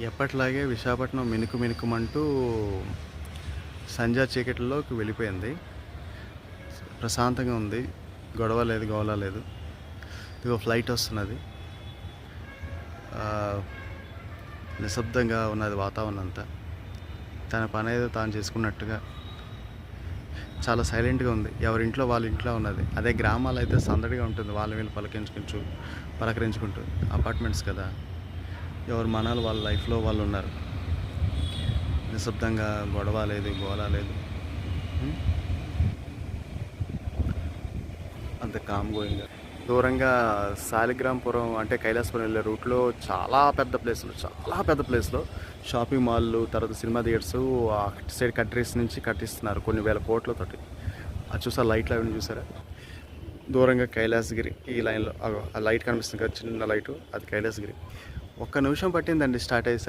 ఎప్పటిలాగే విశాఖపట్నం మినుకు మినుకుమంటూ సంధ్యా చీకటిలోకి వెళ్ళిపోయింది. ప్రశాంతంగా ఉంది. గొడవ లేదు, గోల లేదు. ఇదిగో ఫ్లైట్ వస్తున్నది. నిశ్శబ్దంగా ఉన్నది వాతావరణం అంతా. తన పని ఏదో తాను చేసుకున్నట్టుగా చాలా సైలెంట్గా ఉంది. ఎవరింట్లో వాళ్ళ ఇంట్లో ఉన్నది. అదే గ్రామాలు అయితే సందడిగా ఉంటుంది. వాళ్ళ వీళ్ళు పలకరించుకుంటూ. అపార్ట్మెంట్స్ కదా, ఎవరు మనాలు వాళ్ళ లైఫ్లో వాళ్ళు ఉన్నారు. నిశ్శబ్దంగా గొడవ లేదు, గోల లేదు. అంత కామ్ గోయింగ్. దూరంగా శాలిగ్రాంపురం అంటే కైలాసపురం వెళ్ళే రూట్లో చాలా పెద్ద ప్లేస్లో షాపింగ్ మాల్లు, తర్వాత సినిమా థియేటర్స్ అటు సైడ్ కంట్రీస్ నుంచి కట్టిస్తున్నారు కొన్ని వేల కోట్లతోటి. అది చూసారా, లైట్లు అవన్నీ చూసారా? దూరంగా కైలాసగిరి ఈ లైన్లో ఆ లైట్ కనిపిస్తుంది కదా, చిన్న లైటు, అది కైలాసగిరి. ఒక్క నిమిషం పట్టిందండి స్టార్ట్ అయ్యేసరికి.